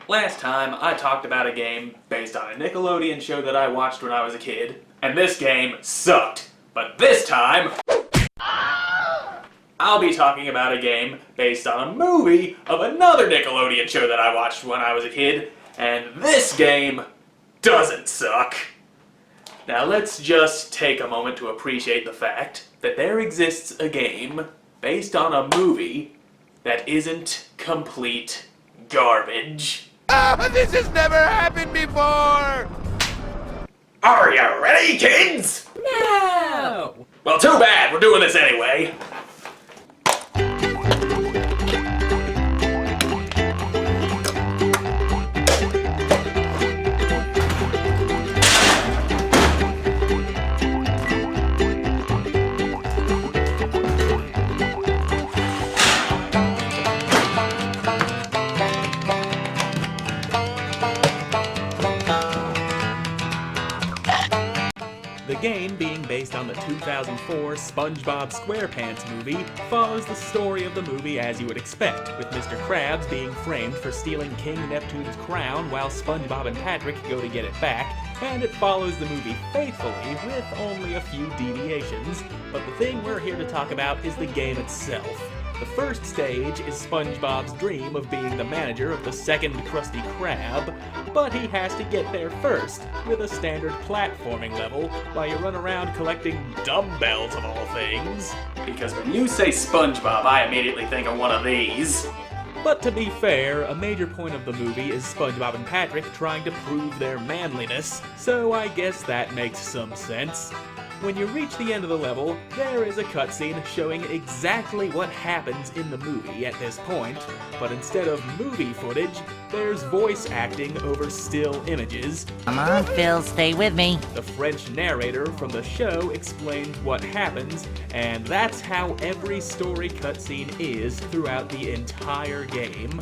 Last time, I talked about a game based on a Nickelodeon show that I watched when I was a kid, and this game sucked. But this time, I'll be talking about a game based on a movie of another Nickelodeon show that I watched when I was a kid, and this game doesn't suck. Now let's just take a moment to appreciate the fact that there exists a game based on a movie that isn't complete garbage. This has never happened before! Are you ready, kids? No! Well, too bad, we're doing this anyway. The game, being based on the 2004 SpongeBob SquarePants movie, follows the story of the movie as you would expect, with Mr. Krabs being framed for stealing King Neptune's crown while SpongeBob and Patrick go to get it back, and it follows the movie faithfully with only a few deviations. But the thing we're here to talk about is the game itself. The first stage is SpongeBob's dream of being the manager of the second Krusty Krab, but he has to get there first, with a standard platforming level, while you run around collecting dumbbells of all things. Because when you say SpongeBob, I immediately think of one of these. But to be fair, a major point of the movie is SpongeBob and Patrick trying to prove their manliness, so I guess that makes some sense. When you reach the end of the level, there is a cutscene showing exactly what happens in the movie at this point, but instead of movie footage, there's voice acting over still images. Come on, Phil, stay with me. The French narrator from the show explains what happens, and that's how every story cutscene is throughout the entire game.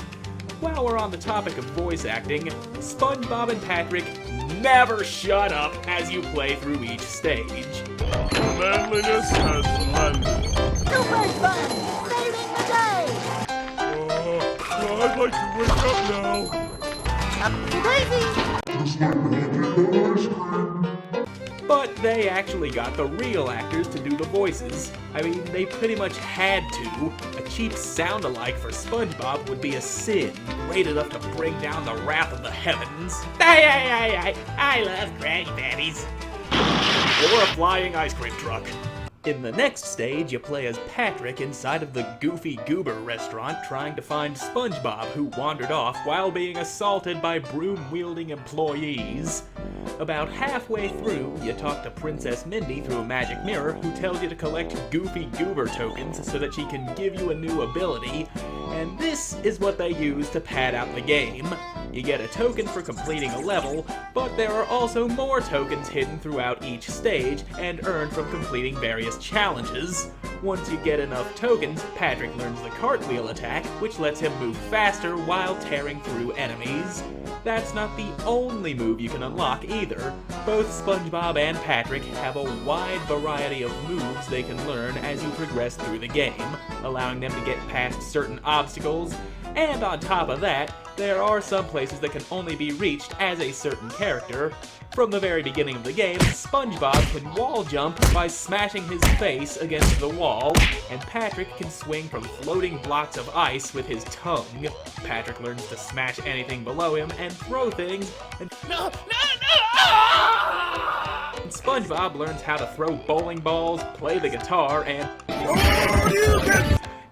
While we're on the topic of voice acting, SpongeBob and Patrick never shut up as you play through each stage. Manliness has landed. Super fun! Saving the day! I'd like to wake up now. Up to daisy! But they actually got the real actors to do the voices. I mean, they pretty much had to. A cheap sound-alike for SpongeBob would be a sin, great enough to bring down the wrath of the heavens. I love Krabby Patties. Or a flying ice cream truck. In the next stage, you play as Patrick inside of the Goofy Goober restaurant trying to find SpongeBob, who wandered off while being assaulted by broom-wielding employees. About halfway through, you talk to Princess Mindy through a magic mirror who tells you to collect Goofy Goober tokens so that she can give you a new ability, and this is what they use to pad out the game. You get a token for completing a level, but there are also more tokens hidden throughout each stage and earned from completing various challenges. Once you get enough tokens, Patrick learns the cartwheel attack, which lets him move faster while tearing through enemies. That's not the only move you can unlock either. Both SpongeBob and Patrick have a wide variety of moves they can learn as you progress through the game, allowing them to get past certain obstacles. And on top of that, there are some places that can only be reached as a certain character. From the very beginning of the game, SpongeBob can wall jump by smashing his face against the wall, and Patrick can swing from floating blocks of ice with his tongue. Patrick learns to smash anything below him and throw things, and And SpongeBob learns how to throw bowling balls, play the guitar,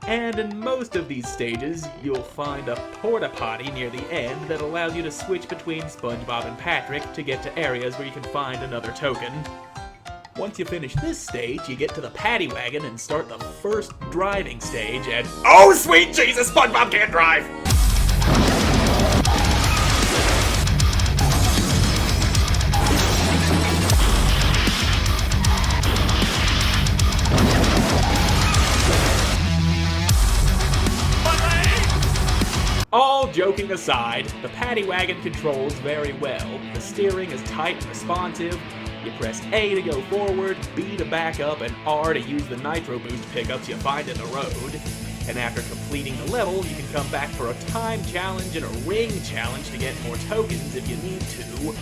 and in most of these stages, you'll find a porta potty near the end that allows you to switch between SpongeBob and Patrick to get to areas where you can find another token. Once you finish this stage, you get to the paddy wagon and start the first driving stage, and oh sweet Jesus, SpongeBob can't drive! All joking aside, the paddy wagon controls very well. The steering is tight and responsive. You press A to go forward, B to back up, and R to use the nitro boost pickups you find in the road. and after completing the level, you can come back for a time challenge and a ring challenge to get more tokens if you need to.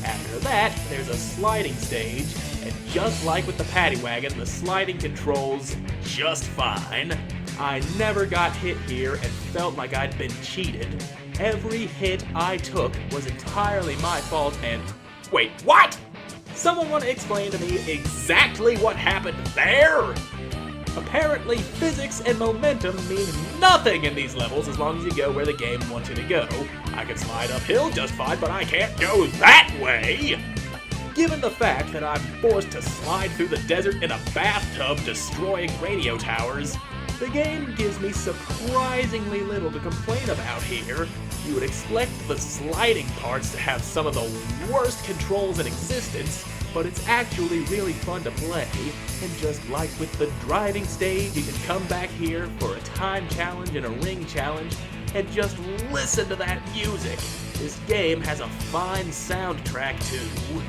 After that, there's a sliding stage, and just like with the paddy wagon, the sliding controls just fine. I never got hit here and felt like I'd been cheated. Every hit I took was entirely my fault and... Wait, what? Someone want to explain to me exactly what happened there? Apparently, physics and momentum mean nothing in these levels as long as you go where the game wants you to go. I can slide uphill just fine, but I can't go that way! Given the fact that I'm forced to slide through the desert in a bathtub destroying radio towers, the game gives me surprisingly little to complain about here. You would expect the sliding parts to have some of the worst controls in existence, but it's actually really fun to play, and just like with the driving stage, you can come back here for a time challenge and a ring challenge, and just listen to that music. This game has a fine soundtrack too.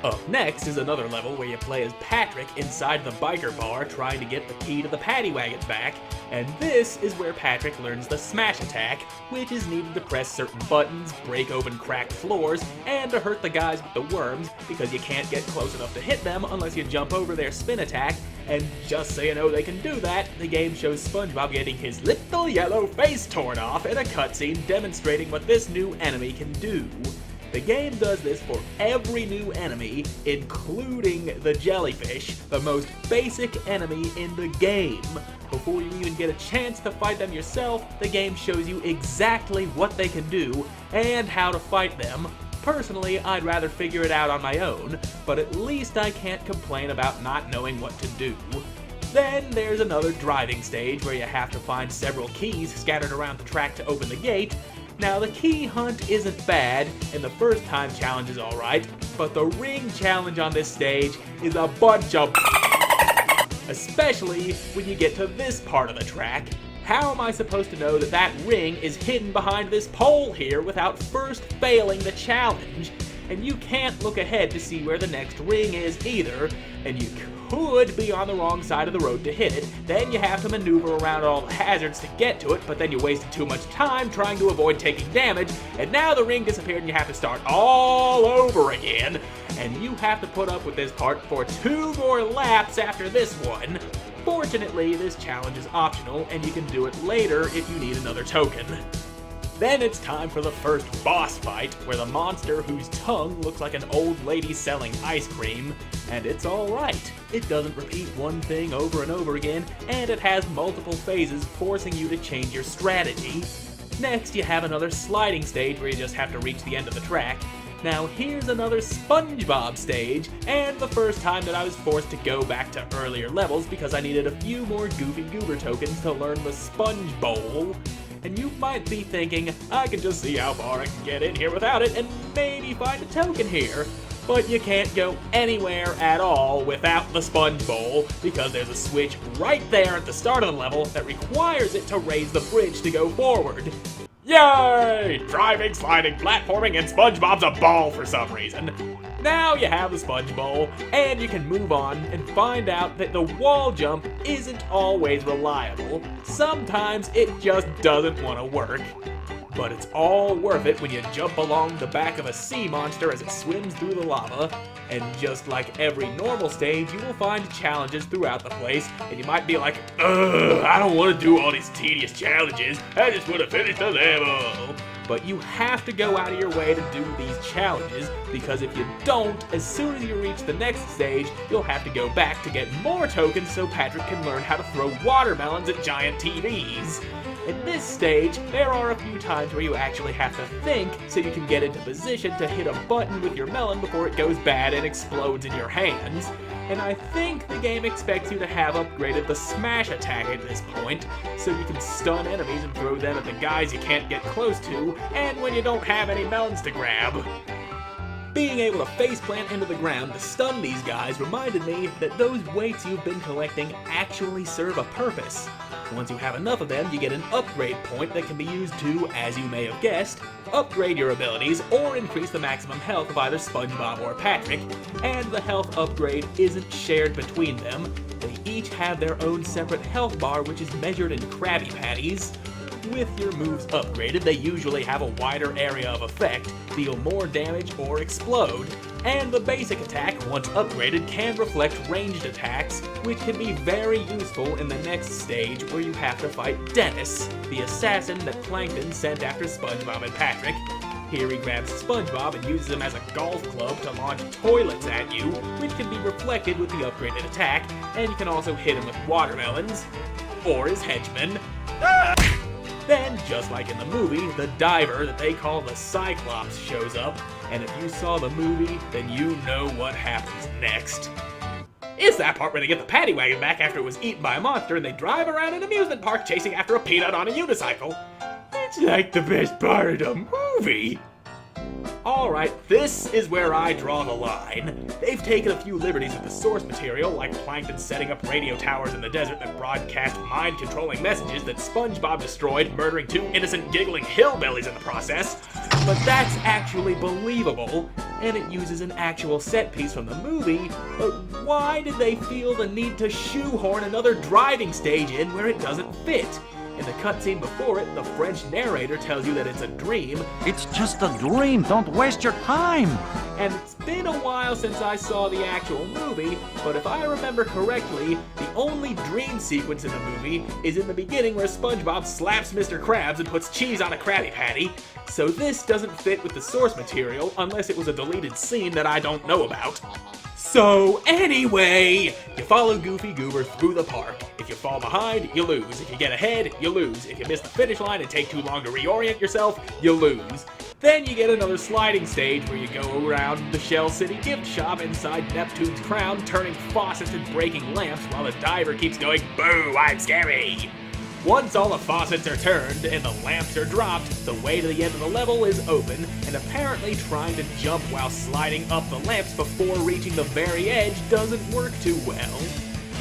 Up next is another level where you play as Patrick inside the biker bar trying to get the key to the paddy wagon back, and this is where Patrick learns the smash attack, which is needed to press certain buttons, break open cracked floors, and to hurt the guys with the worms, because you can't get close enough to hit them unless you jump over their spin attack, and just so you know they can do that, the game shows SpongeBob getting his little yellow face torn off in a cutscene demonstrating what this new enemy can do. The game does this for every new enemy, including the jellyfish, the most basic enemy in the game. Before you even get a chance to fight them yourself, the game shows you exactly what they can do and how to fight them. Personally, I'd rather figure it out on my own, but at least I can't complain about not knowing what to do. Then there's another driving stage where you have to find several keys scattered around the track to open the gate. Now, the key hunt isn't bad, and the first time challenge is alright, but the ring challenge on this stage is a bunch of especially when you get to this part of the track. How am I supposed to know that that ring is hidden behind this pole here without first failing the challenge? And you can't look ahead to see where the next ring is either, and you could be on the wrong side of the road to hit it. Then you have to maneuver around all the hazards to get to it, but then you wasted too much time trying to avoid taking damage, and now the ring disappeared and you have to start all over again. And you have to put up with this part for 2 more laps after this one. Fortunately, this challenge is optional, and you can do it later if you need another token. Then it's time for the first boss fight, where the monster whose tongue looks like an old lady selling ice cream, and it's alright. It doesn't repeat one thing over and over again, and it has multiple phases forcing you to change your strategy. Next, you have another sliding stage where you just have to reach the end of the track. Now here's another Spongebob stage, and the first time that I was forced to go back to earlier levels because I needed a few more Goofy Goober tokens to learn the Sponge Bowl. And you might be thinking, I can just see how far I can get in here without it and maybe find a token here. But you can't go anywhere at all without the Sponge Bowl, because there's a switch right there at the start of the level that requires it to raise the bridge to go forward. Yay! Driving, sliding, platforming, and SpongeBob's a ball for some reason. Now you have the Sponge Bowl, and you can move on and find out that the wall jump isn't always reliable. Sometimes it just doesn't want to work. But it's all worth it when you jump along the back of a sea monster as it swims through the lava. And just like every normal stage, you will find challenges throughout the place, and you might be like, ugh, I don't want to do all these tedious challenges, I just want to finish the level. But you have to go out of your way to do these challenges, because if you don't, as soon as you reach the next stage, you'll have to go back to get more tokens so Patrick can learn how to throw watermelons at giant TVs. In this stage, there are a few times where you actually have to think so you can get into position to hit a button with your melon before it goes bad and explodes in your hands. And I think the game expects you to have upgraded the smash attack at this point, so you can stun enemies and throw them at the guys you can't get close to, and when you don't have any melons to grab. Being able to faceplant into the ground to stun these guys reminded me that those weights you've been collecting actually serve a purpose. Once you have enough of them, you get an upgrade point that can be used to, as you may have guessed, upgrade your abilities or increase the maximum health of either Spongebob or Patrick, and the health upgrade isn't shared between them. They each have their own separate health bar, which is measured in Krabby Patties. With your moves upgraded, they usually have a wider area of effect, deal more damage, or explode. And the basic attack, once upgraded, can reflect ranged attacks, which can be very useful in the next stage where you have to fight Dennis, the assassin that Plankton sent after Spongebob and Patrick. Here he grabs SpongeBob and uses him as a golf club to launch toilets at you, which can be reflected with the upgraded attack, and you can also hit him with watermelons, or his henchmen. Then, just like in the movie, the diver that they call the Cyclops shows up, and if you saw the movie, then you know what happens next. It's that part where they get the paddy wagon back after it was eaten by a monster and they drive around an amusement park chasing after a peanut on a unicycle. It's like the best part of the movie. Alright, this is where I draw the line. They've taken a few liberties with the source material, like Plankton setting up radio towers in the desert that broadcast mind-controlling messages that SpongeBob destroyed, murdering 2 innocent giggling hillbillies in the process. But that's actually believable, and it uses an actual set piece from the movie, but why did they feel the need to shoehorn another driving stage in where it doesn't fit? In the cutscene before it, the French narrator tells you that it's a dream. It's just a dream, don't waste your time! And it's been a while since I saw the actual movie, but if I remember correctly, the only dream sequence in the movie is in the beginning where SpongeBob slaps Mr. Krabs and puts cheese on a Krabby Patty, so this doesn't fit with the source material unless it was a deleted scene that I don't know about. So anyway, you follow Goofy Goober through the park. If you fall behind, you lose. If you get ahead, you lose. If you miss the finish line and take too long to reorient yourself, you lose. Then you get another sliding stage where you go around the Shell City gift shop inside Neptune's crown, turning faucets and breaking lamps while the diver keeps going, "Boo, I'm scary!" Once all the faucets are turned and the lamps are dropped, the way to the end of the level is open, and apparently trying to jump while sliding up the lamps before reaching the very edge doesn't work too well.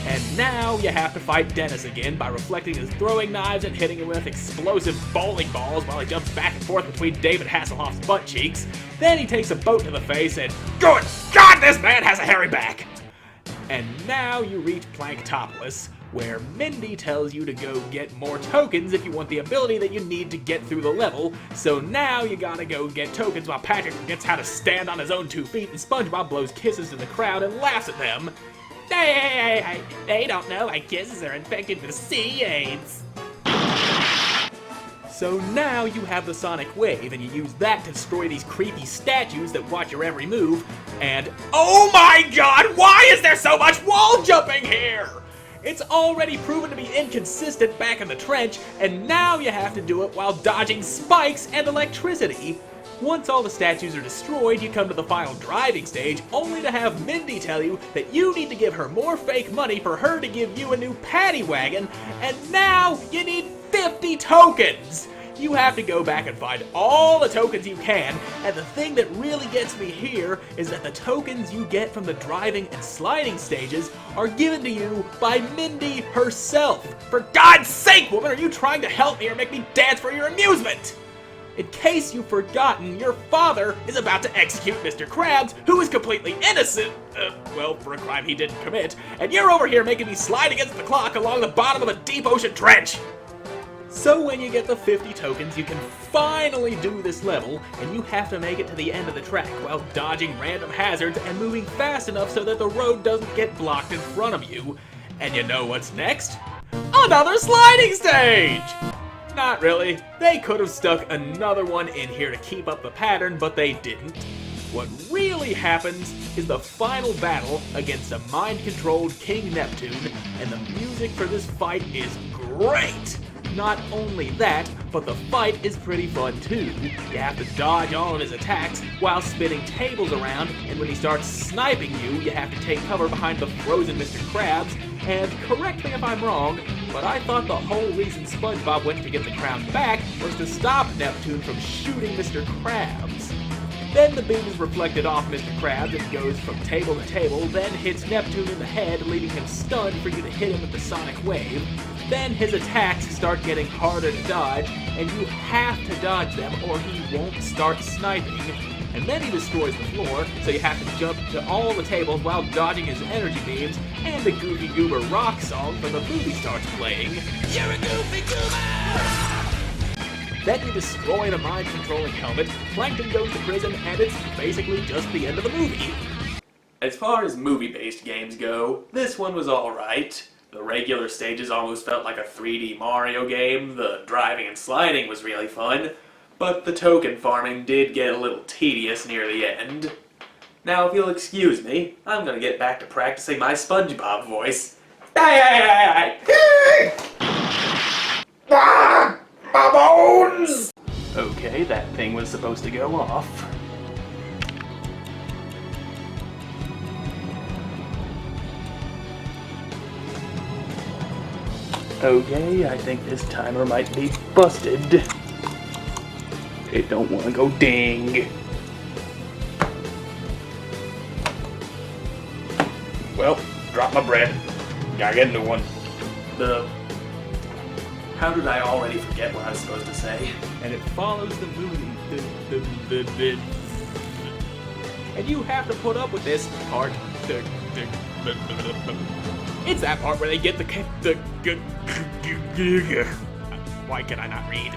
And now you have to fight Dennis again by reflecting his throwing knives and hitting him with explosive bowling balls while he jumps back and forth between David Hasselhoff's butt cheeks. Then he takes a boat to the face and, "Good God, this man has a hairy back!" And now you reach Planktopolis, where Mindy tells you to go get more tokens if you want the ability that you need to get through the level. So now you gotta go get tokens while Patrick forgets how to stand on his own 2 feet and SpongeBob blows kisses to the crowd and laughs at them. They don't know my kisses are infected with sea AIDS. So now you have the Sonic Wave, and you use that to destroy these creepy statues that watch your every move. And oh my god, why is there so much wall jumping here? It's already proven to be inconsistent back in the trench, and now you have to do it while dodging spikes and electricity. Once all the statues are destroyed, you come to the final driving stage, only to have Mindy tell you that you need to give her more fake money for her to give you a new paddy wagon, and now you need 50 tokens! You have to go back and find all the tokens you can, and the thing that really gets me here is that the tokens you get from the driving and sliding stages are given to you by Mindy herself. For God's sake, woman, are you trying to help me or make me dance for your amusement? In case you've forgotten, your father is about to execute Mr. Krabs, who is completely innocent, well, for a crime he didn't commit, and you're over here making me slide against the clock along the bottom of a deep ocean trench. So when you get the 50 tokens, you can finally do this level, and you have to make it to the end of the track while dodging random hazards and moving fast enough so that the road doesn't get blocked in front of you. And you know what's next? Another sliding stage! Not really. They could have stuck another one in here to keep up the pattern, but they didn't. What really happens is the final battle against a mind-controlled King Neptune, and the music for this fight is great! Not only that, but the fight is pretty fun too. You have to dodge all of his attacks while spinning tables around, and when he starts sniping you, you have to take cover behind the frozen Mr. Krabs. And correct me if I'm wrong, but I thought the whole reason SpongeBob went to get the crown back was to stop Neptune from shooting Mr. Krabs. Then the beam is reflected off Mr. Krabs and goes from table to table, then hits Neptune in the head, leaving him stunned for you to hit him with the Sonic Wave. Then his attacks start getting harder to dodge, and you have to dodge them or he won't start sniping. And then he destroys the floor, so you have to jump to all the tables while dodging his energy beams, and the Goofy Goober rock song from the movie starts playing. You're a Goofy Goober! Then you destroy the mind-controlling helmet, Plankton goes to prison, and it's basically just the end of the movie. As far as movie-based games go, this one was alright. The regular stages almost felt like a 3D Mario game, the driving and sliding was really fun, but the token farming did get a little tedious near the end. Now if you'll excuse me, I'm gonna get back to practicing my Spongebob voice. My bones! Okay, that thing was supposed to go off. Okay, I think this timer might be busted. It don't want to go ding. Well, drop my bread. Gotta get a new one. How did I already forget what I was supposed to say? And it follows the movie. And you have to put up with this part. It's that part where they get the why can I not read?